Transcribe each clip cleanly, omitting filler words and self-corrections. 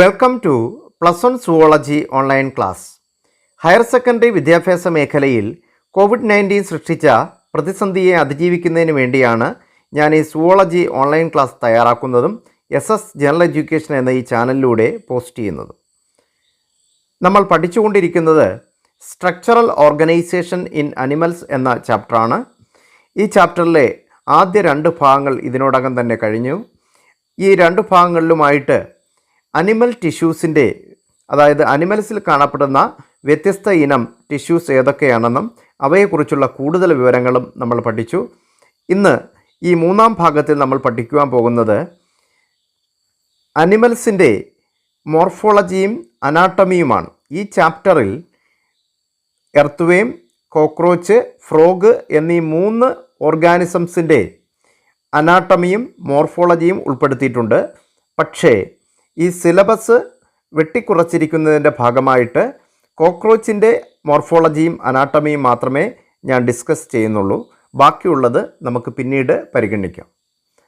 Welcome to +1 zoology online class. Higher secondary വിദ്യാഭ്യാസ മേഖലയിൽ COVID-19 സൃഷ്ടിച്ച പ്രതിസന്ധിയെ അതിജീവിക്കുന്നതിന് വേണ്ടിയാണ് ഞാൻ ഈ സുവോളജി ഓൺലൈൻ ക്ലാസ് തയ്യാറാക്കുന്നതും SS ജനറൽ എഡ്യൂക്കേഷൻ എന്ന ഈ ചാനലിലൂടെ പോസ്റ്റ് ചെയ്യുന്നതും. നമ്മൾ പഠിച്ചുകൊണ്ടിരിക്കുന്നത് സ്ട്രക്ചറൽ ഓർഗനൈസേഷൻ ഇൻ അനിമൽസ് എന്ന ചാപ്റ്ററാണ്. ഈ ചാപ്റ്ററിലെ ആദ്യ 2 ഭാഗങ്ങൾ ഇതിനോടകം തന്നെ കഴിഞ്ഞു. ഈ 2 ഭാഗങ്ങളിലുമായിട്ട് അനിമൽ ടിഷ്യൂസിൻ്റെ, അതായത് അനിമൽസിൽ കാണപ്പെടുന്ന വ്യത്യസ്ത ഇനം ടിഷ്യൂസ് ഏതൊക്കെയാണെന്നും അവയെക്കുറിച്ചുള്ള കൂടുതൽ വിവരങ്ങളും നമ്മൾ പഠിച്ചു. ഇന്ന് ഈ 3-ാം ഭാഗത്തിൽ നമ്മൾ പഠിക്കുവാൻ പോകുന്നത് അനിമൽസിൻ്റെ മോർഫോളജിയും അനാട്ടമിയുമാണ്. ഈ ചാപ്റ്ററിൽ എർത്ത്-വേം, കോക്രോച്ച്, ഫ്രോഗ് എന്നീ 3 ഓർഗാനിസംസിൻ്റെ അനാട്ടമിയും മോർഫോളജിയും ഉൾപ്പെടുത്തിയിട്ടുണ്ട്. പക്ഷേ ഈ സിലബസ് വെട്ടിക്കുറച്ചിരിക്കുന്നതിൻ്റെ ഭാഗമായിട്ട് കോക്രോച്ചിൻ്റെ മോർഫോളജിയും അനാട്ടമിയും മാത്രമേ ഞാൻ ഡിസ്കസ് ചെയ്യുന്നുള്ളൂ. ബാക്കിയുള്ളത് നമുക്ക് പിന്നീട് പരിഗണിക്കാം.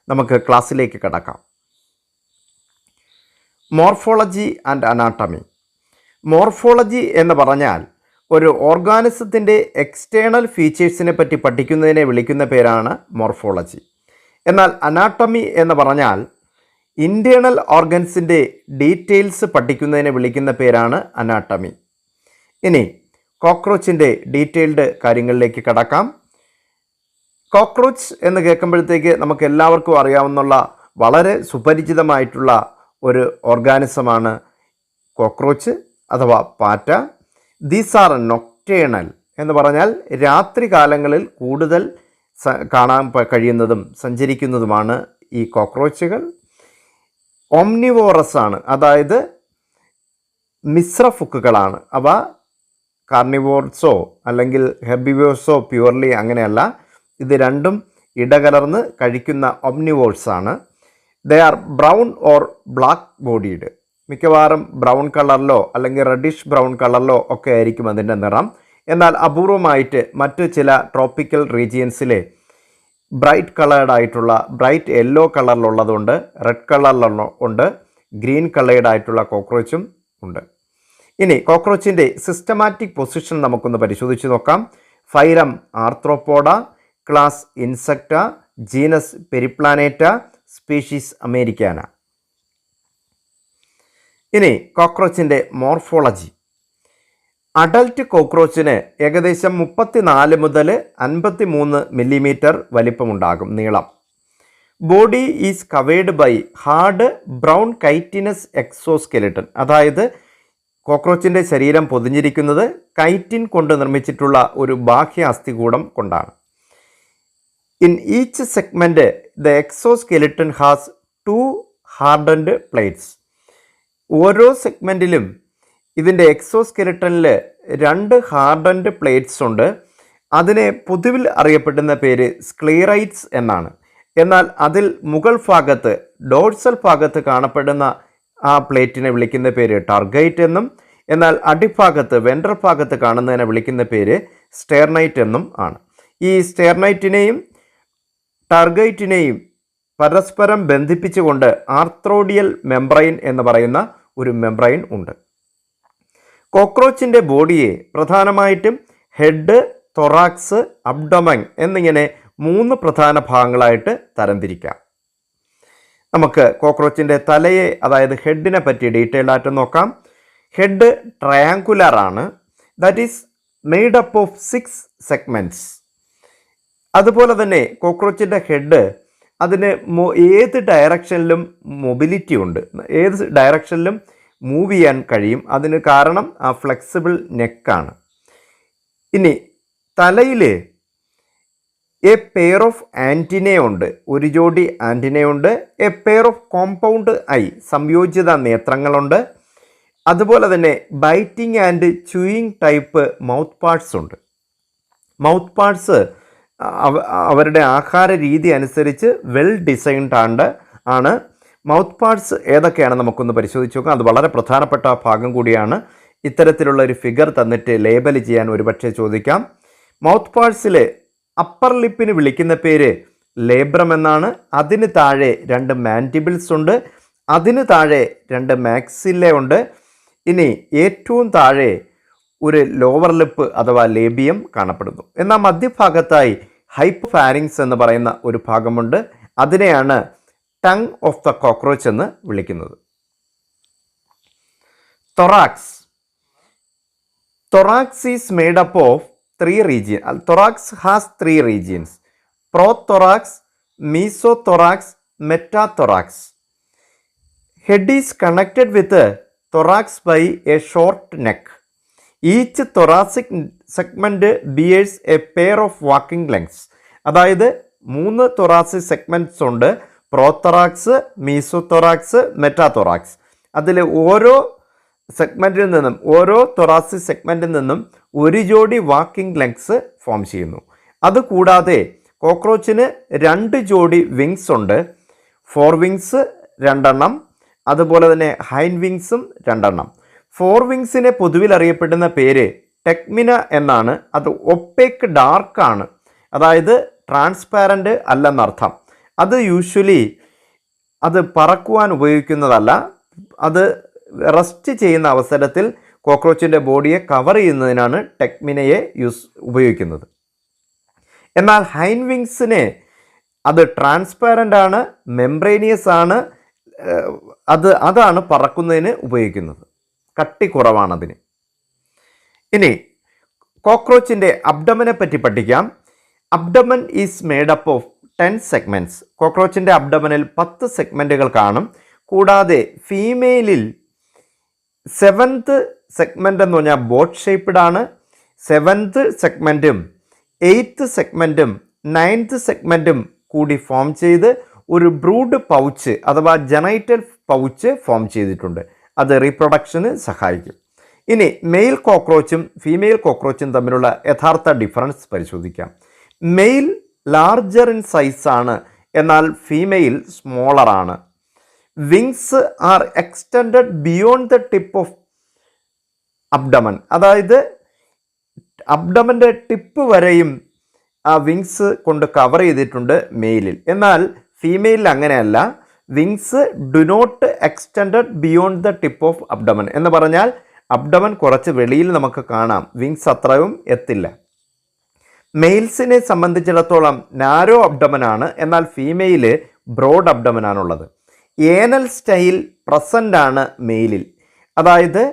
നമുക്ക് ക്ലാസ്സിലേക്ക് കടക്കാം. Morphology and anatomy. മോർഫോളജി എന്ന് പറഞ്ഞാൽ ഒരു ഓർഗാനിസത്തിൻ്റെ എക്സ്റ്റേണൽ ഫീച്ചേഴ്സിനെ പറ്റി പഠിക്കുന്നതിനെ വിളിക്കുന്ന പേരാണ് മോർഫോളജി. എന്നാൽ അനാട്ടമി എന്ന് പറഞ്ഞാൽ ഇൻറ്റേർണൽ ഓർഗൻസിൻ്റെ ഡീറ്റെയിൽസ് പഠിക്കുന്നതിനെ വിളിക്കുന്ന പേരാണ് അനാട്ടമി. ഇനി കോക്രോച്ചിൻ്റെ ഡീറ്റെയിൽഡ് കാര്യങ്ങളിലേക്ക് കടക്കാം. കോക്രോച്ച് എന്ന് കേൾക്കുമ്പോഴത്തേക്ക് നമുക്ക് എല്ലാവർക്കും അറിയാവുന്ന വളരെ സുപരിചിതമായിട്ടുള്ള ഒരു ഓർഗാനിസമാണ് കോക്രോച്ച് അഥവാ പാറ്റ. ദീസ് ആർ നൊക്ടേണൽ എന്ന് പറഞ്ഞാൽ രാത്രി കാലങ്ങളിൽ കൂടുതൽ കാണാൻ കഴിയുന്നതും സഞ്ചരിക്കുന്നതുമാണ് ഈ കോക്രോച്ചുകൾ. ഓംനിവോറസ് ആണ്, അതായത് മിശ്രഫുക്കുകളാണ്. അവ കാർണിവോർസോ അല്ലെങ്കിൽ ഹെർബിവോർസോ പ്യുവർലി അങ്ങനെയല്ല. ഇത് രണ്ടും ഇടകലർന്ന് കഴിക്കുന്ന ഓംനിവോർസാണ്. They are brown or black bodied. മിക്കവാറും ബ്രൗൺ കളറിലോ അല്ലെങ്കിൽ റെഡിഷ് ബ്രൗൺ കളറിലോ ഒക്കെ ആയിരിക്കും അതിൻ്റെ നിറം. എന്നാൽ അപൂർവമായിട്ട് മറ്റ് ചില ട്രോപ്പിക്കൽ റീജിയൻസിലെ ബ്രൈറ്റ് കളേർഡായിട്ടുള്ള ബ്രൈറ്റ് യെല്ലോ കളറിലുള്ളതുണ്ട്, റെഡ് കളറിലുണ്ട്, ഗ്രീൻ കളേർഡായിട്ടുള്ള കോക്രോച്ചും ഉണ്ട്. ഇനി കോക്രോച്ചിൻ്റെ സിസ്റ്റമാറ്റിക് പൊസിഷൻ നമുക്കൊന്ന് പരിശോധിച്ച് നോക്കാം. Phylum Arthropoda, class Insecta, genus Periplaneta, species americana. ഇനി കോക്രോച്ചിൻ്റെ മോർഫോളജി. അഡൽട്ട് കോക്രോച്ചിന് ഏകദേശം 34 മുതൽ 53 മില്ലിമീറ്റർ വലിപ്പമുണ്ടാകും നീളം. Body is covered by hard brown chitinous exoskeleton. അതായത് കോക്രോച്ചിൻ്റെ ശരീരം പൊതിഞ്ഞിരിക്കുന്നത് കൈറ്റിൻ കൊണ്ട് നിർമ്മിച്ചിട്ടുള്ള ഒരു ബാഹ്യ അസ്ഥികൂടം കൊണ്ടാണ്. In each segment the exoskeleton has 2 hardened plates. ഓരോ സെഗ്മെൻറ്റിലും ഇതിൻ്റെ എക്സോസ്കെലിട്ടണിൽ 2 ഹാർഡൻഡ് പ്ലേറ്റ്സ് ഉണ്ട്. അതിനെ പൊതുവിൽ അറിയപ്പെടുന്ന പേര് സ്ക്ലീറൈറ്റ്സ് എന്നാണ്. എന്നാൽ അതിൽ മുകൾ ഭാഗത്ത് ഡോർസൽ ഭാഗത്ത് കാണപ്പെടുന്ന ആ പ്ലേറ്റിനെ വിളിക്കുന്ന പേര് ടർഗൈറ്റ് എന്നും, എന്നാൽ അടിഭാഗത്ത് വെൻട്രൽ ഭാഗത്ത് കാണുന്നതിനെ വിളിക്കുന്ന പേര് സ്റ്റെർനൈറ്റ് എന്നും ആണ്. ഈ സ്റ്റെർനൈറ്റിനെയും ടർഗൈറ്റിനെയും പരസ്പരം ബന്ധിപ്പിച്ചുകൊണ്ട് ആർത്രോഡിയൽ മെംബ്രെയിൻ എന്ന് പറയുന്ന ഒരു മെംബ്രെയിൻ ഉണ്ട്. കോക്രോച്ചിൻ്റെ ബോഡിയെ പ്രധാനമായിട്ടും ഹെഡ്, തൊറാക്സ്, അബ്ഡോമൻ എന്നിങ്ങനെ 3 പ്രധാന ഭാഗങ്ങളായിട്ട് തരംതിരിക്കാം. നമുക്ക് കോക്രോച്ചിൻ്റെ തലയെ, അതായത് ഹെഡിനെ പറ്റി ഡീറ്റെയിൽ ആയിട്ട് നോക്കാം. ഹെഡ് ട്രയാങ്കുലർ ആണ്. That is made up of 6 segments. അതുപോലെ തന്നെ കോക്രോച്ചിൻ്റെ ഹെഡ് അതിന് ഏത് ഡയറക്ഷനിലും മൊബിലിറ്റി ഉണ്ട്, ഏത് ഡയറക്ഷനിലും മൂവ് ചെയ്യാൻ കഴിയും. അതിന് കാരണം ആ ഫ്ലെക്സിബിൾ നെക്കാണ്. ഇനി തലയിൽ എ പെയർ ഓഫ് ആൻറ്റിനെ ഉണ്ട്, ഒരു ജോഡി ആൻറ്റിനയുണ്ട്. A pair of compound eye, സംയോജിത നേത്രങ്ങളുണ്ട്. അതുപോലെ തന്നെ biting and chewing type mouth parts ഉണ്ട്. മൗത്ത് പാർട്സ് അവരുടെ ആഹാര രീതി അനുസരിച്ച് വെൽ ഡിസൈൻഡ് ആണ്. മൗത്ത് പാർട്സ് ഏതൊക്കെയാണ് നമുക്കൊന്ന് പരിശോധിച്ച് നോക്കാം. അത് വളരെ പ്രധാനപ്പെട്ട ഭാഗം കൂടിയാണ്. ഇത്തരത്തിലുള്ള ഒരു ഫിഗർ തന്നിട്ട് ലേബൽ ചെയ്യാൻ ഒരുപക്ഷെ ചോദിക്കാം. മൗത്ത് പാർട്സിൽ അപ്പർ ലിപ്പിന് വിളിക്കുന്ന പേര് ലേബ്രം എന്നാണ്. അതിന് താഴെ 2 മാൻഡിബിൾസ് ഉണ്ട്. അതിന് താഴെ 2 മാക്സില്ല ഉണ്ട്. ഇനി ഏറ്റവും താഴെ ഒരു ലോവർ ലിപ്പ് അഥവാ ലേബിയം കാണപ്പെടുന്നു. എന്നാൽ മധ്യഭാഗത്തായി ഹൈപ്പോഫാരിങ്സ് എന്ന് പറയുന്ന ഒരു ഭാഗമുണ്ട്. അതിനെയാണ് ടങ് ഓഫ് ദ കോക്രോച്ച് എന്ന് വിളിക്കുന്നത്. Thorax. Thorax is made up of 3 regions. Thorax has 3 regions: പ്രോതൊറാക്സ്, മീസോതൊറാക്സ്, മെറ്റാതൊറാക്സ്. Head is connected with thorax by a short neck. Each thoracic segment bears a pair of walking lengths. അതായത് 3 thoracic segments ഉണ്ട്: പ്രോതൊറാക്സ്, മീസോതൊറാക്സ്, മെറ്റാതൊറാക്സ്. അതിൽ ഓരോ സെഗ്മെൻറ്റിൽ നിന്നും, ഓരോ thoracic സെഗ്മെൻറ്റിൽ നിന്നും ഒരു ജോഡി walking lengths form ചെയ്യുന്നു. അതുകൂടാതെ കോക്രോച്ചിന് 2 ജോഡി വിങ്സ് ഉണ്ട്: ഫോർ വിങ്സ് 2 എണ്ണം, അതുപോലെ തന്നെ ഹൈൻഡ് വിങ്സും 2 എണ്ണം. ഫോർ വിങ്സിനെ പൊതുവിൽ അറിയപ്പെടുന്ന പേര് ടെക്മിന എന്നാണ്. അത് ഒപ്പേക്ക് ഡാർക്കാണ്, അതായത് ട്രാൻസ്പാരൻ്റ് അല്ലെന്നർത്ഥം. അത് യൂഷ്വലി അത് പറക്കുവാൻ ഉപയോഗിക്കുന്നതല്ല, അത് റെസ്റ്റ് ചെയ്യുന്ന അവസരത്തിൽ കോക്രോച്ചിൻ്റെ ബോഡിയെ കവർ ചെയ്യുന്നതിനാണ് ടെക്മിനയെ ഉപയോഗിക്കുന്നത്. എന്നാൽ ഹൈൻഡ് വിങ്സിനെ അത് ട്രാൻസ്പാരൻ്റ് ആണ്, മെംബ്രേനിയസ് ആണ്, അതാണ് പറക്കുന്നതിന് ഉപയോഗിക്കുന്നത്. കട്ടി കുറവാണതിന്. ഇനി കോക്രോച്ചിൻ്റെ അബ്ഡമനെ പറ്റി പഠിക്കാം. Abdomen is made up of 10 segments. കോക്രോച്ചിൻ്റെ അബ്ഡമനിൽ 10 സെഗ്മെൻറ്റുകൾ കാണും. കൂടാതെ ഫീമെയിലിൽ 7th സെഗ്മെൻ്റ് എന്ന് പറഞ്ഞാൽ ബോട്ട് ഷേപ്പ്ഡ് ആണ്. 7th സെഗ്മെൻറ്റും 8th സെഗ്മെൻറ്റും 9th സെഗ്മെൻറ്റും കൂടി ഫോം ചെയ്ത് ഒരു ബ്രൂഡ് പൗച്ച് അഥവാ ജനൈറ്റൽ പൗച്ച് ഫോം ചെയ്തിട്ടുണ്ട്. അത് റീപ്രൊഡക്ഷന് സഹായിക്കും. ഇനി മെയിൽ കോക്രോച്ചും ഫീമെയിൽ കോക്രോച്ചും തമ്മിലുള്ള യഥാർത്ഥ ഡിഫറൻസ് പരിശോധിക്കാം. മെയിൽ ലാർജർ ഇൻ സൈസാണ്, എന്നാൽ ഫീമെയിൽ സ്മോളർ ആണ്. Wings R extended beyond the tip of abdomen. അതായത് അബ്ഡമൻ്റെ ടിപ്പ് വരെയും ആ വിങ്സ് കൊണ്ട് കവർ ചെയ്തിട്ടുണ്ട് മെയിലിൽ. എന്നാൽ ഫീമെയിലിൽ അങ്ങനെയല്ല. Wings do not extended beyond the tip of abdomen എന്ന് പറഞ്ഞാൽ അബ്ഡമൻ കുറച്ച് വെളിയിൽ നമുക്ക് കാണാം, വിങ്സ് അത്രയും എത്തില്ല. മെയിൽസിനെ സംബന്ധിച്ചിടത്തോളം നാരോ അബ്ഡമനാണ്, എന്നാൽ ഫീമെയിൽ ബ്രോഡ് അബ്ഡമനാണുള്ളത്. ഏനൽ സ്റ്റൈൽ പ്രസൻ്റ് ആണ് മെയിലിൽ. അതായത്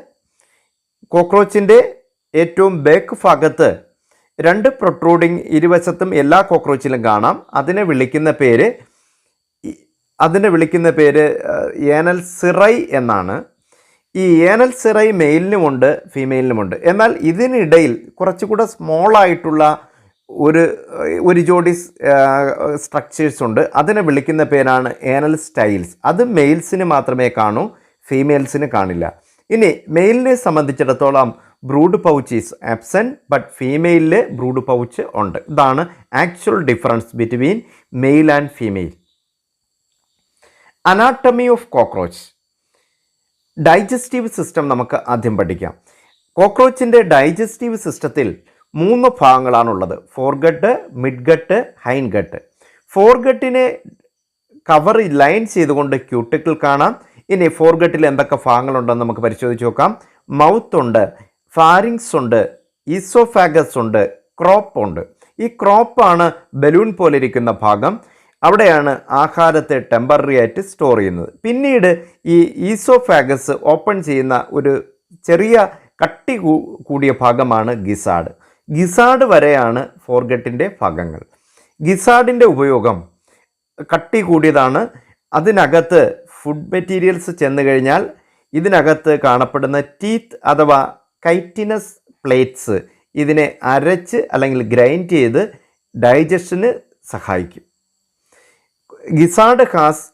കോക്രോച്ചിൻ്റെ ഏറ്റവും ബാക്ക് ഭാഗത്ത് 2 പ്രൊട്രൂഡിങ് ഇരുവശത്തും എല്ലാ കോക്രോച്ചിലും കാണാം. അതിനെ വിളിക്കുന്ന പേര് ഏനൽ സിറൈ എന്നാണ്. ഈ ഏനൽ സിറൈ മെയിലിനുമുണ്ട് ഫീമെയിലിനുമുണ്ട്. എന്നാൽ ഇതിനിടയിൽ കുറച്ചുകൂടെ സ്മോളായിട്ടുള്ള ഒരു ജോഡി സ്ട്രക്ചേഴ്സ് ഉണ്ട്. അതിനെ വിളിക്കുന്ന പേരാണ് ഏനൽ സ്റ്റൈൽസ്. അത് മെയിൽസിന് മാത്രമേ കാണൂ, ഫീമെയിൽസിന് കാണില്ല. ഇനി മെയിലിനെ സംബന്ധിച്ചിടത്തോളം brood pouch is absent, but ഫീമെയിലിൽ ബ്രൂഡ് പൗച്ച് ഉണ്ട്. ഇതാണ് actual difference between male and female. Anatomy of cockroach. Digestive system നമുക്ക് ആദ്യം പഠിക്കാം. കോക്രോച്ചിൻ്റെ ഡൈജസ്റ്റീവ് സിസ്റ്റത്തിൽ 3 ഭാഗങ്ങളാണുള്ളത്: ഫോർഗട്ട്, മിഡ്ഗട്ട്, ഹൈൻഗട്ട്. ഫോർഗട്ടിനെ ലൈൻ ചെയ്തുകൊണ്ട് ക്യൂട്ടിക്കിൾ കാണാം. ഇനി ഫോർഗട്ടിൽ എന്തൊക്കെ ഭാഗങ്ങളുണ്ടെന്ന് നമുക്ക് പരിശോധിച്ച് നോക്കാം. മൗത്ത് ഉണ്ട്, ഫാരിങ്സ് ഉണ്ട്, ഈസോഫാഗസ് ഉണ്ട്, ക്രോപ്പ് ഉണ്ട്. ഈ ക്രോപ്പാണ് ബലൂൺ പോലെ ഇരിക്കുന്ന ഭാഗം. അവിടെയാണ് ആഹാരത്തെ ടെമ്പററി ആയിട്ട് സ്റ്റോർ ചെയ്യുന്നത്. പിന്നീട് ഈ ഈസോഫാഗസ് ഓപ്പൺ ചെയ്യുന്ന ഒരു ചെറിയ കട്ടി കൂടിയ ഭാഗമാണ് ഗിസാഡ്. ഗിസാഡ് വരെയാണ് ഫോർഗട്ടിൻ്റെ ഭാഗങ്ങൾ. ഗിസാഡിൻ്റെ ഉപയോഗം കട്ടി കൂടിയതാണ്. അതിനകത്ത് ഫുഡ് മെറ്റീരിയൽസ് ചെന്ന് കഴിഞ്ഞാൽ ഇതിനകത്ത് കാണപ്പെടുന്ന ടീത്ത് അഥവാ കൈറ്റിനസ് പ്ലേറ്റ്സ് ഇതിനെ അരച്ച് അല്ലെങ്കിൽ ഗ്രൈൻഡ് ചെയ്ത് ഡൈജഷന് സഹായിക്കും. ഗിസാഡ് has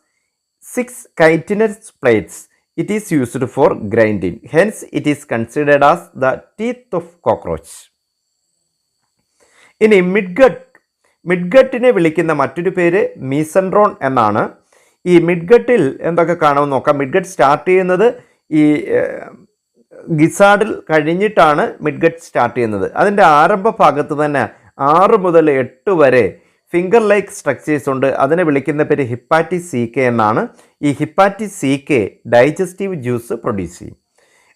6 chitinous plates. It is used for grinding. Hence, it is considered as the teeth of cockroach. ഇനി മിഡ്ഗട്ടിനെ വിളിക്കുന്ന മറ്റൊരു പേര് മീസൻഡ്രോൺ എന്നാണ്. ഈ മിഡ്ഗട്ടിൽ എന്തൊക്കെ കാണുമെന്ന് നോക്കാം. മിഡ്ഗട്ട് സ്റ്റാർട്ട് ചെയ്യുന്നത് ഈ ഗിസാഡിൽ കഴിഞ്ഞിട്ടാണ് മിഡ്ഗട്ട് സ്റ്റാർട്ട് ചെയ്യുന്നത്. അതിൻ്റെ ആരംഭ ഭാഗത്ത് തന്നെ 6 മുതൽ 8 വരെ ഫിംഗർ ലൈക്ക് സ്ട്രക്ചേഴ്സ് ഉണ്ട്. അതിനെ വിളിക്കുന്ന പേര് ഹിപ്പാറ്റിസ് സി കെ എന്നാണ്. ഈ hepatic caeca digestive juice produce ചെയ്യും.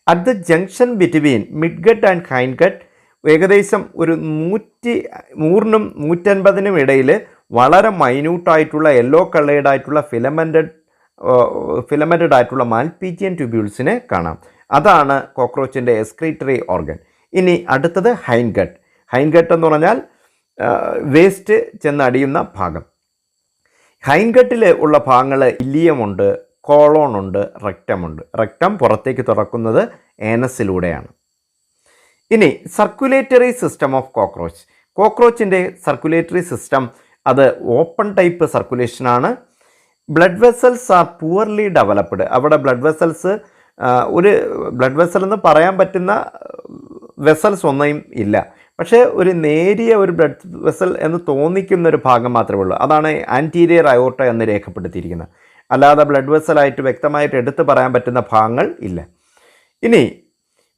At the junction between mid gut and hind gut ഏകദേശം ഒരു 100-നും 150-നും ഇടയിൽ വളരെ മൈന്യൂട്ടായിട്ടുള്ള യെല്ലോ കളേർഡ് ആയിട്ടുള്ള ഫിലമെൻറ്റഡ് ആയിട്ടുള്ള മാൽപീജിയൻ ട്യൂബ്യൂൾസിനെ കാണാം. അതാണ് കോക്രോച്ചിൻ്റെ എക്സ്ക്രീറ്ററി ഓർഗൻ. ഇനി അടുത്തത് ഹൈൻഡ് ഗട്ട്. ഹൈൻഡ് ഗട്ട് എന്ന് പറഞ്ഞാൽ വേസ്റ്റ് ചെന്നടിയുന്ന ഭാഗം. ഹൈൻഡ് ഗട്ടിൽ ഉള്ള ഭാഗങ്ങൾ ഇലിയമുണ്ട്, കോളോണുണ്ട്, റെക്റ്റമുണ്ട്. റെക്റ്റം പുറത്തേക്ക് തുറക്കുന്നത് ഏനസിലൂടെയാണ്. ഇനി സർക്കുലേറ്ററി സിസ്റ്റം ഓഫ് കോക്രോച്ച്. കോക്രോച്ചിൻ്റെ സർക്കുലേറ്ററി സിസ്റ്റം അത് ഓപ്പൺ ടൈപ്പ് സർക്കുലേഷനാണ്. Blood vessels are poorly developed. അവിടെ ബ്ലഡ് വെസൽസ് ഒരു ബ്ലഡ് വെസൽ എന്ന് പറയാൻ പറ്റുന്ന വെസൽസ് ഒന്നും ഇല്ല. പക്ഷേ ഒരു നേരിയ ഒരു ബ്ലഡ് വെസൽ എന്ന് തോന്നിക്കുന്ന ഒരു ഭാഗം മാത്രമേ ഉള്ളൂ. അതാണ് ആൻറ്റീരിയർ അയോർട്ട എന്ന് രേഖപ്പെടുത്തിയിരിക്കുന്നത്. അല്ലാതെ ബ്ലഡ് വെസലായിട്ട് വ്യക്തമായിട്ട് എടുത്തു പറയാൻ പറ്റുന്ന ഭാഗങ്ങൾ ഇല്ല. ഇനി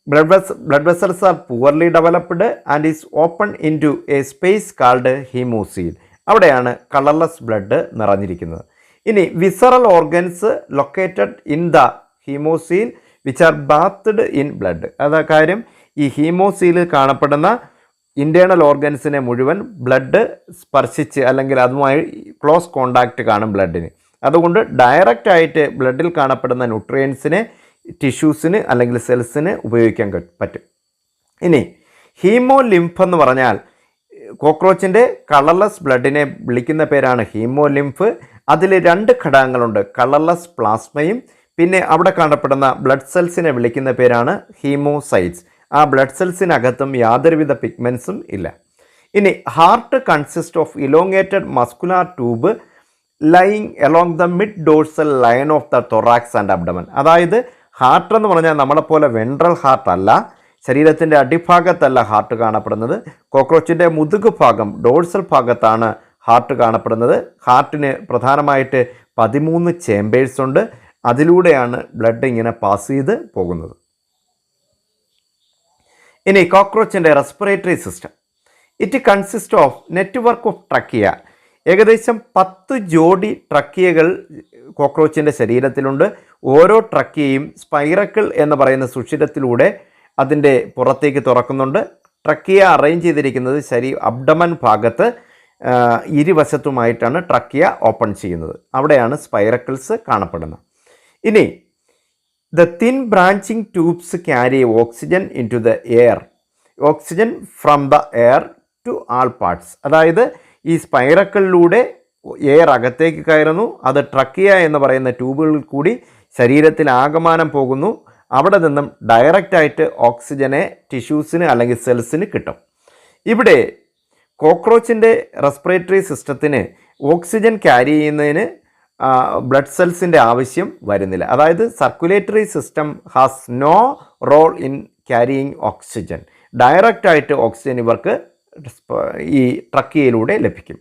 blood vessels are poorly developed and is open into a space called haemocoel. അവിടെയാണ് കളർലെസ് ബ്ലഡ് നിറഞ്ഞിരിക്കുന്നത്. ഇനി visceral organs located in the haemocoel which are bathed in blood. അതാ കാര്യം, ഈ ഹീമോസീലിൽ കാണപ്പെടുന്ന ഇൻറ്റേർണൽ ഓർഗൻസിനെ മുഴുവൻ ബ്ലഡ് സ്പർശിച്ച് അല്ലെങ്കിൽ അതുമായി ക്ലോസ് കോണ്ടാക്റ്റ് കാണും ബ്ലഡിന്. അതുകൊണ്ട് ഡയറക്റ്റായിട്ട് ബ്ലഡിൽ കാണപ്പെടുന്ന ന്യൂട്രിയൻസിനെ ടിഷ്യൂസിന് അല്ലെങ്കിൽ സെൽസിന് ഉപയോഗിക്കാൻ പറ്റും. ഇനി ഹീമോ ലിംഫ് എന്ന് പറഞ്ഞാൽ കോക്രോച്ചിൻ്റെ കളർലെസ് ബ്ലഡിനെ വിളിക്കുന്ന പേരാണ് ഹീമോ ലിംഫ്. അതിൽ 2 ഘടകങ്ങളുണ്ട്, കളർലെസ് പ്ലാസ്മയും പിന്നെ അവിടെ കാണപ്പെടുന്ന ബ്ലഡ് സെൽസിനെ വിളിക്കുന്ന പേരാണ് ഹീമോസൈറ്റ്സ്. ആ ബ്ലഡ് സെൽസിനകത്തും യാതൊരുവിധ പിഗ്മെൻസും ഇല്ല. ഇനി heart consist of elongated muscular tube lying along the mid dorsal line of the thorax and abdomen. അതായത് ഹാർട്ട് എന്ന് പറഞ്ഞാൽ നമ്മളെപ്പോലെ വെൻട്രൽ ഹാർട്ട് അല്ല, ശരീരത്തിൻ്റെ അടിഭാഗത്തല്ല ഹാർട്ട് കാണപ്പെടുന്നത്. കോക്രോച്ചിൻ്റെ മുതുക് ഭാഗം ഡോഴ്സൽ ഭാഗത്താണ് ഹാർട്ട് കാണപ്പെടുന്നത്. ഹാർട്ടിന് പ്രധാനമായിട്ട് 13 ചേമ്പേഴ്സ് ഉണ്ട്. അതിലൂടെയാണ് ബ്ലഡ് ഇങ്ങനെ പാസ് ചെയ്ത് പോകുന്നത്. ഇനി കോക്രോച്ചിൻ്റെ respiratory system. It consist of network of trachea. ഏകദേശം 10 ജോഡി ട്രക്കിയകൾ കോക്രോച്ചിൻ്റെ ശരീരത്തിലുണ്ട്. ഓരോ ട്രക്കിയയും സ്പൈറക്കിൾ എന്ന് പറയുന്ന സുഷിരത്തിലൂടെ അതിൻ്റെ പുറത്തേക്ക് തുറക്കുന്നുണ്ട്. ട്രക്കിയ അറേഞ്ച് ചെയ്തിരിക്കുന്നത് അബ്ഡമൻ ഭാഗത്ത് ഇരുവശത്തുമായിട്ടാണ് ട്രക്കിയ ഓപ്പൺ ചെയ്യുന്നത്. അവിടെയാണ് സ്പൈറക്കിൾസ് കാണപ്പെടുന്നത്. ഇനി the thin branching tubes carry oxygen in to the air, oxygen from the air to all parts. അതായത് ഈ സ്പൈറക്കിളിലൂടെ എയർ അകത്തേക്ക് കയറുന്നു. അത് ട്രക്കിയ എന്ന് പറയുന്ന ട്യൂബുകളിൽ കൂടി ശരീരത്തിൽ ആകമാനം പോകുന്നു. അവിടെ നിന്നും ഡയറക്റ്റായിട്ട് ഓക്സിജനെ ടിഷ്യൂസിന് അല്ലെങ്കിൽ സെൽസിന് കിട്ടും. ഇവിടെ കോക്രോച്ചിൻ്റെ റെസ്പിറേറ്ററി സിസ്റ്റത്തിന് ഓക്സിജൻ ക്യാരി ചെയ്യുന്നതിന് ബ്ലഡ് സെൽസിൻ്റെ ആവശ്യം വരുന്നില്ല. അതായത് circulatory system has no role in carrying oxygen. ഡയറക്റ്റായിട്ട് ഓക്സിജൻ ഇവർക്ക് ഈ ട്രക്കിയയിലൂടെ ലഭിക്കും.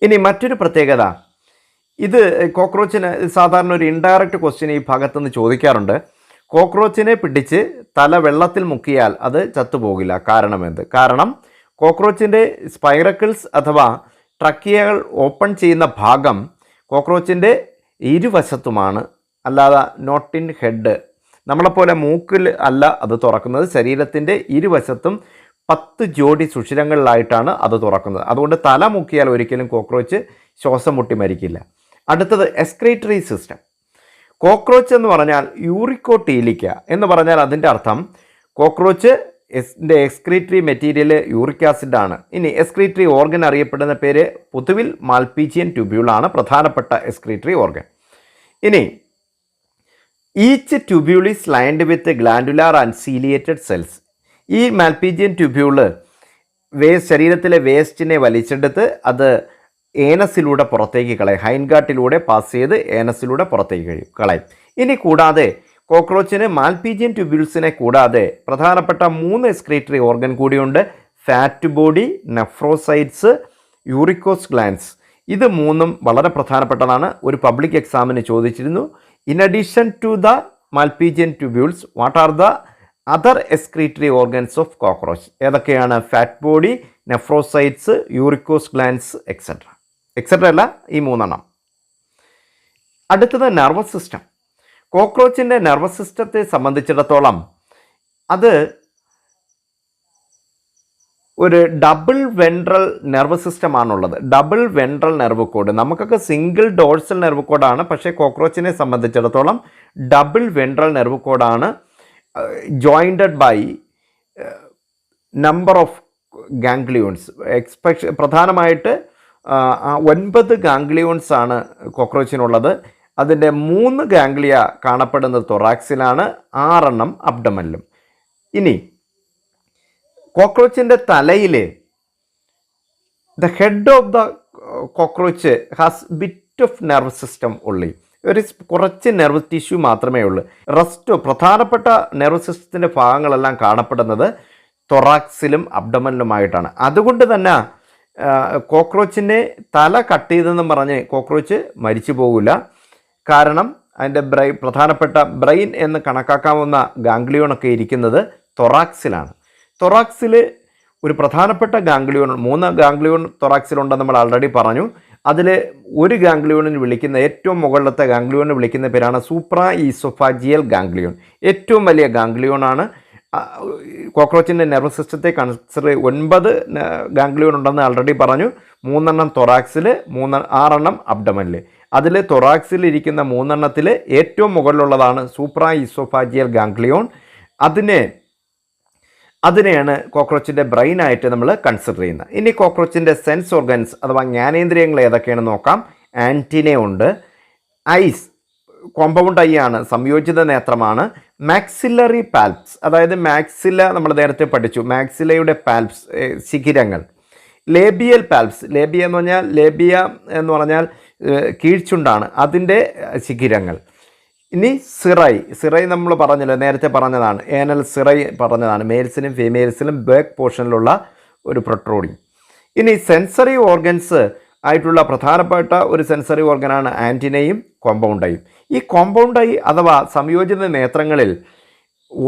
ഇനി മറ്റൊരു പ്രത്യേകത, ഇത് കോക്രോച്ചിന് സാധാരണ ഒരു ഇൻഡയറക്റ്റ് ക്വസ്റ്റ്യൻ ഈ ഭാഗത്തുനിന്ന് ചോദിക്കാറുണ്ട്. കോക്രോച്ചിനെ പിടിച്ച് തല വെള്ളത്തിൽ മുക്കിയാൽ അത് ചത്തുപോകില്ല. കാരണം കോക്രോച്ചിൻ്റെ സ്പൈറക്കിൾസ് അഥവാ ട്രക്കിയകൾ ഓപ്പൺ ചെയ്യുന്ന ഭാഗം കോക്രോച്ചിൻ്റെ ഇരുവശത്തുമാണ്, അല്ലാതെ നോട്ട് ഇൻ ഹെഡ്. നമ്മളെപ്പോലെ മൂക്കിൽ അല്ല അത് തുറക്കുന്നത്. ശരീരത്തിൻ്റെ ഇരുവശത്തും 10 ജോഡി സുഷിരങ്ങളിലായിട്ടാണ് അത് തുറക്കുന്നത്. അതുകൊണ്ട് തല മുക്കിയാൽ ഒരിക്കലും കോക്രോച്ച് ശ്വാസം മുട്ടി മരിക്കില്ല. അടുത്തത് എക്സ്ക്രീറ്ററി സിസ്റ്റം. കോക്രോച്ച് എന്ന് പറഞ്ഞാൽ യൂറിക്കോട്ടീലിക്ക എന്ന് പറഞ്ഞാൽ അതിൻ്റെ അർത്ഥം കോക്രോച്ച് എക്സ്ക്രീറ്ററി മെറ്റീരിയൽ യൂറിക് ആസിഡാണ്. ഇനി എക്സ്ക്രീറ്ററി ഓർഗൻ അറിയപ്പെടുന്ന പേര് പൊതുവിൽ മാൽപീജിയൻ ട്യൂബ്യൂളാണ് പ്രധാനപ്പെട്ട എക്സ്ക്രീറ്ററി ഓർഗൻ. ഇനി each tubule is lined with glandular and ciliated cells. ഈ മാൽപീജിയൻ ട്യൂബ്യൂള് ശരീരത്തിലെ വേസ്റ്റിനെ വലിച്ചെടുത്ത് അത് ഏനസിലൂടെ പുറത്തേക്ക് കളയും. ഹൈൻഗാട്ടിലൂടെ പാസ് ചെയ്ത് ഏനസിലൂടെ പുറത്തേക്ക് കളയും. ഇനി കൂടാതെ കോക്രോച്ചിന് മാൽപീജിയൻ ട്യൂബ്യൂൾസിനെ കൂടാതെ പ്രധാനപ്പെട്ട 3 എക്സ്ക്രീറ്ററി ഓർഗൻ കൂടിയുണ്ട്. Fat body, nephrocytes, uricose glands. ഇത് 3ഉം വളരെ പ്രധാനപ്പെട്ടതാണ്. ഒരു പബ്ലിക് എക്സാമിന് ചോദിച്ചിരുന്നു. In addition to the Malpighian tubules what are the other excretory organs of cockroach? ഏതൊക്കെയാണ്? Fat body, nephrocytes, uricose glands, etcetera അല്ല, ഈ 3 അടുത്തത് നെർവസ് സിസ്റ്റം. കോക്രോച്ചിൻ്റെ നെർവസ് സിസ്റ്റത്തെ സംബന്ധിച്ചിടത്തോളം അത് ഒരു ഡബിൾ വെൻട്രൽ നെർവ് സിസ്റ്റമാണുള്ളത്. ഡബിൾ വെൻട്രൽ നെർവ് കോഡ്, നമുക്കൊക്കെ സിംഗിൾ ഡോഴ്സൽ നെർവ് കോഡാണ്, പക്ഷേ കോക്രോച്ചിനെ സംബന്ധിച്ചിടത്തോളം ഡബിൾ വെൻട്രൽ നെർവ് കോഡാണ്. Jointed by number of ganglions. പ്രധാനമായിട്ട് 9 ഗാംഗ്ലിയോൺസ് ആണ് കോക്രോച്ചിനുള്ളത്. അതിൻ്റെ 3 ഗാംഗ്ലിയ കാണപ്പെടുന്നത് തൊറാക്സിലാണ്, 6 അബ്ഡമനിലും. ഇനി കോക്രോച്ചിൻ്റെ തലയിൽ the head of the cockroach has bit of nerve system ഉള്ളി, കുറച്ച് നെർവ് ടിഷ്യൂ മാത്രമേ ഉള്ളൂ. പ്രധാനപ്പെട്ട നെർവ് സിസ്റ്റത്തിൻ്റെ ഭാഗങ്ങളെല്ലാം കാണപ്പെടുന്നത് തൊറാക്സിലും അബ്ഡമനിലുമായിട്ടാണ്. അതുകൊണ്ട് തന്നെ കോക്രോച്ചിനെ തല കട്ട് ചെയ്തെന്നും പറഞ്ഞ് കോക്രോച്ച് മരിച്ചു പോകില്ല. കാരണം അതിൻ്റെ പ്രധാനപ്പെട്ട ബ്രെയിൻ എന്ന് കണക്കാക്കാവുന്ന ഗാംഗ്ലിയോണൊക്കെ ഇരിക്കുന്നത് തൊറാക്സിലാണ്. തൊറാക്സിൽ ഒരു പ്രധാനപ്പെട്ട ഗാംഗ്ലിയോൺ, 3 ഗാംഗ്ലിയോൺ തൊറാക്സിലുണ്ടെന്ന് നമ്മൾ ആൾറെഡി പറഞ്ഞു. അതിൽ ഒരു ഗാംഗ്ലിയോണിന് വിളിക്കുന്ന, ഏറ്റവും മുകളിലത്തെ ഗാംഗ്ലിയോണിന് വിളിക്കുന്ന പേരാണ് സൂപ്രാ ഈസോഫാജിയൽ ഗാംഗ്ലിയോൺ. ഏറ്റവും വലിയ ഗാംഗ്ലിയോണാണ്. കോക്രോച്ചിൻ്റെ നെർവ് സിസ്റ്റത്തെ കൺസിഡർ 9 ഗാംഗ്ലിയോൺ ഉണ്ടെന്ന് ആൾറെഡി പറഞ്ഞു. 3 തൊറാക്സിൽ, 6 അബ്ഡമനിൽ. അതിൽ തൊറാക്സിൽ ഇരിക്കുന്ന 3 ഏറ്റവും മുകളിലുള്ളതാണ് സൂപ്രാ ഈസോഫാജിയൽ ഗാംഗ്ലിയോൺ. അതിനെയാണ് കോക്രോച്ചിൻ്റെ ബ്രെയിനായിട്ട് നമ്മൾ കൺസിഡർ ചെയ്യുന്നത്. ഇനി കോക്രോച്ചിൻ്റെ സെൻസ് ഓർഗൻസ് അഥവാ ജ്ഞാനേന്ദ്രിയങ്ങൾ ഏതൊക്കെയാണെന്ന് നോക്കാം. ആൻറ്റിന ഉണ്ട്, ഐസ് കോമ്പൗണ്ട് ഐ ആണ്, സംയോജിത നേത്രമാണ്. മാക്സിലറി പാൽപ്സ്, അതായത് മാക്സില നമ്മൾ നേരത്തെ പഠിച്ചു, മാക്സിലയുടെ പാൽപ്സ് ശിഖിരങ്ങൾ. ലേബിയൽ പാൽപ്സ്, ലേബിയ എന്ന് പറഞ്ഞാൽ കീഴ്ചുണ്ടാണ്, അതിൻ്റെ ശിഖിരങ്ങൾ. ഇനി സിറൈ നമ്മൾ പറഞ്ഞല്ലോ, നേരത്തെ പറഞ്ഞതാണ്, ഏനൽ സിറൈ പറഞ്ഞതാണ്, മെയിൽസിലും ഫീമെയിൽസിലും ബാക്ക് പോർഷനിലുള്ള ഒരു പ്രൊട്രൂഡിങ്. ഇനി സെൻസറി ഓർഗൻസ് ആയിട്ടുള്ള പ്രധാനപ്പെട്ട ഒരു സെൻസറി ഓർഗനാണ് ആൻറ്റിനയും കോമ്പൗണ്ട് ഐയും. ഈ കോമ്പൗണ്ട് ഐ അഥവാ സംയോജിത നേത്രങ്ങളിൽ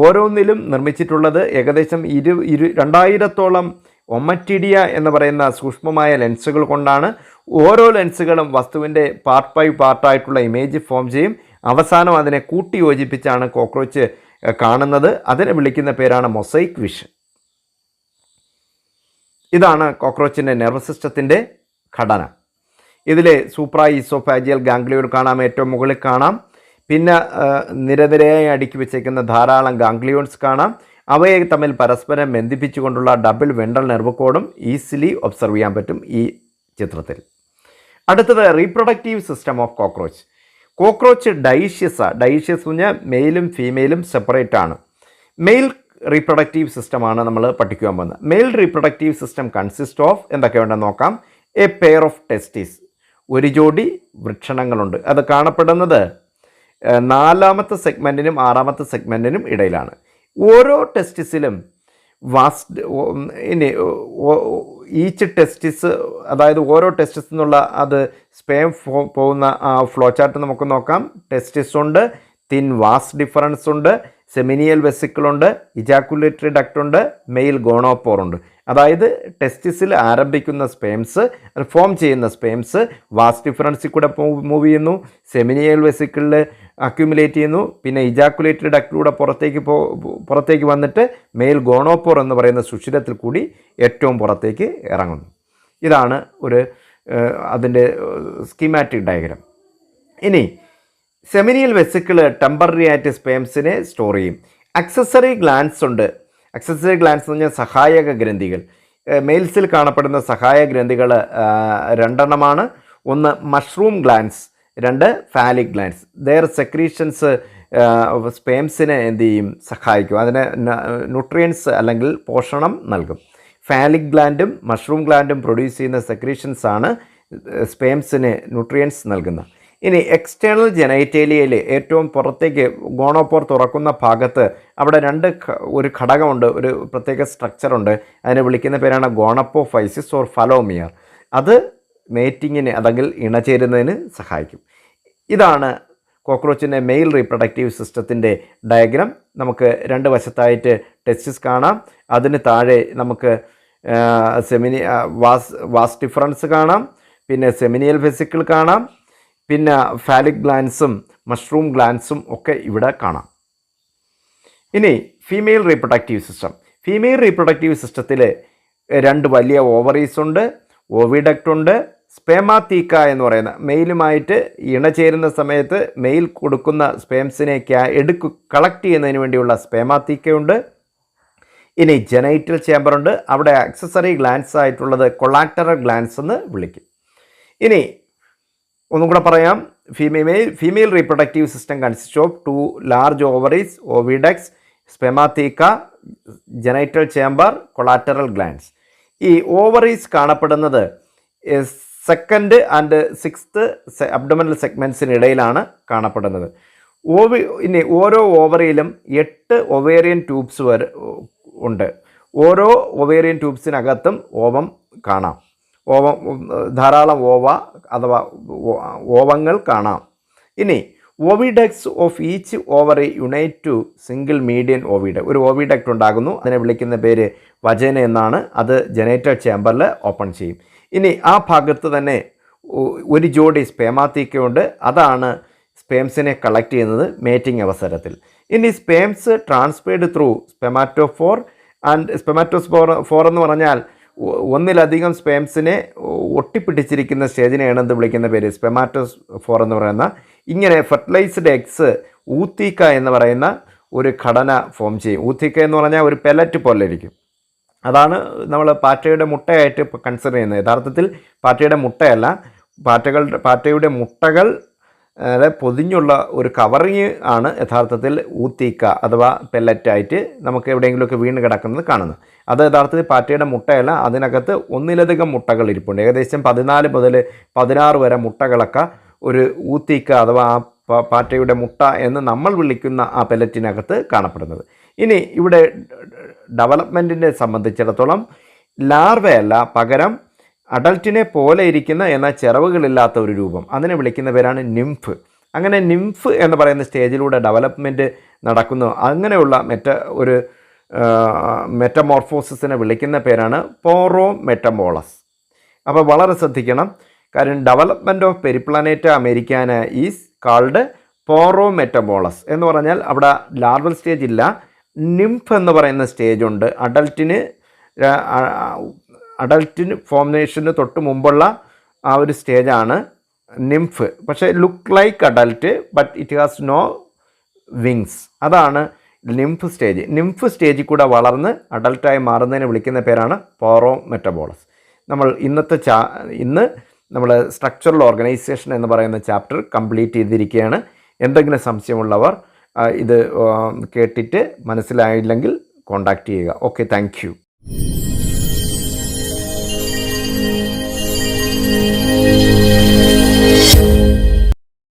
ഓരോന്നിലും നിർമ്മിച്ചിട്ടുള്ളത് ഏകദേശം 2000-ഓളം ഒമറ്റിഡിയ എന്ന് പറയുന്ന സൂക്ഷ്മമായ ലെൻസുകൾ കൊണ്ടാണ്. ഓരോ ലെൻസുകളും വസ്തുവിൻ്റെ പാർട്ട് ബൈ പാർട്ടായിട്ടുള്ള ഇമേജ് ഫോം ചെയ്യും. അവസാനം അതിനെ കൂട്ടി യോജിപ്പിച്ചാണ് കോക്രോച്ച് കാണുന്നത്. അതിനെ വിളിക്കുന്ന പേരാണ് മൊസൈക്ക് വിഷൻ. ഇതാണ് കോക്രോച്ചിൻ്റെ നെർവ് സിസ്റ്റത്തിൻ്റെ ഘടന. ഇതിൽ സൂപ്രാ ഈസോഫാജിയൽ ഗാംഗ്ലിയോൺ കാണാം, ഏറ്റവും മുകളിൽ കാണാം. പിന്നെ നിരനിരയായി അടുക്കി വെച്ചേക്കുന്ന ധാരാളം ഗാംഗ്ലിയോൺസ് കാണാം. അവയെ തമ്മിൽ പരസ്പരം ബന്ധിപ്പിച്ചുകൊണ്ടുള്ള ഡബിൾ വെൻട്രൽ നെർവ് കോഡും ഈസിലി ഒബ്സർവ് ചെയ്യാൻ പറ്റും ഈ ചിത്രത്തിൽ. അടുത്തത് reproductive system of cockroach. Cockroach dioecious എന്ന് പറഞ്ഞാൽ മെയിലും ഫീമെയിലും സെപ്പറേറ്റ് ആണ്. മെയിൽ റീപ്രൊഡക്റ്റീവ് സിസ്റ്റമാണ് നമ്മൾ പഠിക്കുവാൻ പോകുന്നത്. Male reproductive system consist of എന്തൊക്കെയുണ്ടെന്ന് നോക്കാം. എ പെയർ ഓഫ് ടെസ്റ്റിസ്, ഒരു ജോഡി വൃഷണങ്ങളുണ്ട്. അത് കാണപ്പെടുന്നത് 4ാമത്തെ സെഗ്മെൻറ്റിനും 6ാമത്തെ സെഗ്മെൻറ്റിനും ഇടയിലാണ്. ഓരോ ടെസ്റ്റിസിലും ഈച്ച് ടെസ്റ്റിസ്, അതായത് ഓരോ ടെസ്റ്റിസ് എന്നുള്ള അത് സ്പേം പോകുന്ന ഫ്ലോ ചാർട്ട് നമുക്ക് നോക്കാം. ടെസ്റ്റിസ് ഉണ്ട്, തിൻ വാസ് ഡിഫറൻസ് ഉണ്ട്, സെമിനിയൽ വെസിക്കിളുണ്ട്, ഇജാക്കുലേറ്ററി ഡക്റ്റ് ഉണ്ട്, മെയിൽ ഗോണോപോർ ഉണ്ട്. അതായത് ടെസ്റ്റിസിൽ ആരംഭിക്കുന്ന സ്പേംസ്, ഫോം ചെയ്യുന്ന സ്പേംസ് വാസ് ഡിഫറൻസിൽ കൂടെ മൂവ് ചെയ്യുന്നു, സെമിനിയൽ വെസിക്കിളിൽ അക്യുമുലേറ്റ് ചെയ്യുന്നു, പിന്നെ ഇജാക്കുലേറ്ററി ഡക്റ്റിലൂടെ പുറത്തേക്ക് വന്നിട്ട് മെയിൽ ഗോണോപോർ എന്ന് പറയുന്ന സുഷിരത്തിൽ കൂടി ഏറ്റവും പുറത്തേക്ക് ഇറങ്ങുന്നു. ഇതാണ് അതിൻ്റെ സ്കീമാറ്റിക് ഡയഗ്രാം. ഇനി സെമിനിയൽ വെസിക്കിൾ ടെമ്പററി ആയിട്ട് സ്പേംസിനെ സ്റ്റോർ ചെയ്യും. അക്സസറി ഗ്ലാൻസ് ഉണ്ട്. അക്സസറി ഗ്ലാൻസ് എന്ന് പറഞ്ഞാൽ സഹായക ഗ്രന്ഥികൾ. മെയിൽസിൽ കാണപ്പെടുന്ന സഹായ ഗ്രന്ഥികൾ 2 ഒന്ന് mushroom glands, 2 phallic glands. Their secretions സ്പേംസിനെ എന്ത് ചെയ്യും, സഹായിക്കും, അതിന് ന്യൂട്രിയൻസ് അല്ലെങ്കിൽ പോഷണം നൽകും. ഫാലിക് ഗ്ലാൻഡും മഷ്റൂം ഗ്ലാൻഡും പ്രൊഡ്യൂസ് ചെയ്യുന്ന സെക്രീഷൻസാണ് സ്പേംസിന് ന്യൂട്രിയൻസ് നൽകുന്നത്. ഇനി എക്സ്റ്റേണൽ ജനൈറ്റേലിയയിൽ ഏറ്റവും പുറത്തേക്ക് ഗോണോപോർ തുറക്കുന്ന ഭാഗത്ത് അവിടെ ഒരു ഘടകമുണ്ട്, ഒരു പ്രത്യേക സ്ട്രക്ചറുണ്ട്. അതിനെ വിളിക്കുന്ന പേരാണ് ഗോണപ്പോഫൈസിസ് ഓർ ഫലോമിയർ. അത് മേറ്റിങ്ങിന് അല്ലെങ്കിൽ ഇണചേരുന്നതിന് സഹായിക്കും. ഇതാണ് കോക്രോച്ചിൻ്റെ മെയിൽ റീപ്രൊഡക്റ്റീവ് സിസ്റ്റത്തിൻ്റെ ഡയഗ്രാം. നമുക്ക് 2 വശത്തായിട്ട് ടെസ്റ്റിസ് കാണാം. അതിന് താഴെ നമുക്ക് വാസ് ഡിഫറൻസ് കാണാം, പിന്നെ സെമിനിയൽ വെസിക്കിൾ കാണാം, പിന്നെ ഫാലിക് ഗ്ലാൻസും മഷ്റൂം ഗ്ലാൻസും ഒക്കെ ഇവിടെ കാണാം. ഇനി female reproductive system. Female reproductive സിസ്റ്റത്തിൽ 2 വലിയ ഓവറീസ് ഉണ്ട്, ഓവിഡക്റ്റ് ഉണ്ട്, സ്പേമാതീക്ക എന്ന് പറയുന്ന മെയിലുമായിട്ട് ഇണചേരുന്ന സമയത്ത് മെയിൽ കൊടുക്കുന്ന സ്പേംസിനെ കളക്ട് ചെയ്യുന്നതിന് വേണ്ടിയുള്ള സ്പേമാതീക്കയുണ്ട്. ഇനി ജനൈറ്റൽ ചേമ്പറുണ്ട്, അവിടെ ആക്സസറി ഗ്ലാൻസ് ആയിട്ടുള്ളത് കൊളാറ്ററൽ ഗ്ലാൻസ് എന്ന് വിളിക്കും. ഇനി ഒന്നും കൂടെ പറയാം, female reproductive system consist of 2 large ovaries, oviducts, spermatheca, genital chamber, collateral glands. ഈ ഓവറീസ് കാണപ്പെടുന്നത് 2nd and 6th അബ്ഡോമിനൽ സെഗ്മെൻറ്റ്സിനിടയിലാണ് കാണപ്പെടുന്നത്. ഇനി ഓരോ ഓവറിയിലും 8 ഒവേറിയൻ ട്യൂബ്സ് ഉണ്ട്. ഓരോ ഒവേറിയൻ ട്യൂബ്സിനകത്തും ഓവം കാണാം. ധാരാളം അഥവാ ഓവങ്ങൾ കാണാം. ഇനി oviducts of each ovary unite to single median oviduct. ഒരു ഓവിഡക്ട് ഉണ്ടാകുന്നു, അതിനെ വിളിക്കുന്ന പേര് വജൈന എന്നാണ്. അത് ജനൈറ്റൽ ചേമ്പറിൽ ഓപ്പൺ ചെയ്യും. ഇനി ആ ഭാഗത്ത് തന്നെ ഒരു ജോഡി സ്പേമാതീക്കയുണ്ട്, അതാണ് സ്പേംസിനെ കളക്ട് ചെയ്യുന്നത് മേറ്റിംഗ് അവസരത്തിൽ. ഇനി സ്പേംസ് ട്രാൻസ്ഫേർഡ് ത്രൂ സ്പെമാറ്റോഫോർ ആൻഡ് സ്പെമാറ്റോസ്പോർ എന്ന് പറഞ്ഞാൽ ഒന്നിലധികം സ്പേംസിനെ ഒട്ടിപ്പിടിച്ചിരിക്കുന്ന സ്റ്റേജിനെയാണ് എന്ത് വിളിക്കുന്ന പേര് സ്പെമാറ്റോസ്പോർ എന്ന് പറയുന്ന. ഇങ്ങനെ ഫെർട്ടിലൈസ്ഡ് എഗ്സ് ഊത്തീക്ക എന്ന് പറയുന്ന ഒരു ഘടന ഫോം ചെയ്യും. ഊത്തീക്ക എന്ന് പറഞ്ഞാൽ ഒരു പെലറ്റ് പോലെ ഇരിക്കും. അതാണ് നമ്മൾ പാറ്റയുടെ മുട്ടയായിട്ട് കൺസിഡർ ചെയ്യുന്നത്. യഥാർത്ഥത്തിൽ പാറ്റയുടെ മുട്ടയല്ല, പാറ്റയുടെ മുട്ടകൾ പൊതിഞ്ഞുള്ള ഒരു കവറിങ് ആണ് യഥാർത്ഥത്തിൽ ഊത്തീക്ക അഥവാ പെല്ലറ്റായിട്ട് നമുക്ക് എവിടെയെങ്കിലുമൊക്കെ വീണ് കിടക്കുന്നത് കാണുന്നത്. അത് യഥാർത്ഥത്തിൽ പാറ്റയുടെ മുട്ടയല്ല, അതിനകത്ത് ഒന്നിലധികം മുട്ടകൾ ഇരിപ്പുണ്ട്. ഏകദേശം 14 മുതൽ 16 വരെ മുട്ടകളൊക്കെ ഒരു ഊത്തീക്ക അഥവാ പാറ്റയുടെ മുട്ട എന്ന് നമ്മൾ വിളിക്കുന്ന ആ പെല്ലറ്റിനകത്ത് കാണപ്പെടുന്നത്. ഇനി ഇവിടെ ഡെവലപ്മെൻറ്റിനെ സംബന്ധിച്ചിടത്തോളം ലാർവയല്ല, പകരം അഡൽറ്റിനെ പോലെ ഇരിക്കുന്ന എന്നാൽ ചിറവുകളില്ലാത്ത ഒരു രൂപം, അതിനെ വിളിക്കുന്ന പേരാണ് നിംഫ്. അങ്ങനെ നിംഫ് എന്ന് പറയുന്ന സ്റ്റേജിലൂടെ ഡെവലപ്മെൻറ്റ് നടക്കുന്നു. അങ്ങനെയുള്ള മെറ്റമോർഫോസിസിനെ വിളിക്കുന്ന പേരാണ് പോറോമെറ്റമോളസ്. അപ്പോൾ വളരെ ശ്രദ്ധിക്കണം, കാരണം development of Periplaneta americana is called paurometabolous എന്ന് പറഞ്ഞാൽ അവിടെ ലാർവൽ സ്റ്റേജ് ഇല്ല, നിംഫ് എന്ന് പറയുന്ന സ്റ്റേജുണ്ട്. അഡൽറ്റിന് ഫോർമേഷന് തൊട്ട് മുമ്പുള്ള ആ ഒരു സ്റ്റേജാണ് നിംഫ്. പക്ഷേ look like adult but it has no wings. അതാണ് നിംഫ് സ്റ്റേജ്. നിംഫ് സ്റ്റേജിൽ കൂടെ വളർന്ന് അഡൽട്ടായി മാറുന്നതിനെ വിളിക്കുന്ന പേരാണ് പോറോമെറ്റമോളസ്. ഇന്ന് നമ്മൾ സ്ട്രക്ചറൽ ഓർഗനൈസേഷൻ എന്ന് പറയുന്ന ചാപ്റ്റർ കംപ്ലീറ്റ് ചെയ്തിരിക്കുകയാണ്. എന്തെങ്കിലും സംശയമുള്ളവർ ഇത് കേട്ടിട്ട് മനസ്സിലായില്ലെങ്കിൽ കോൺടാക്റ്റ് ചെയ്യുക. Okay, thank you.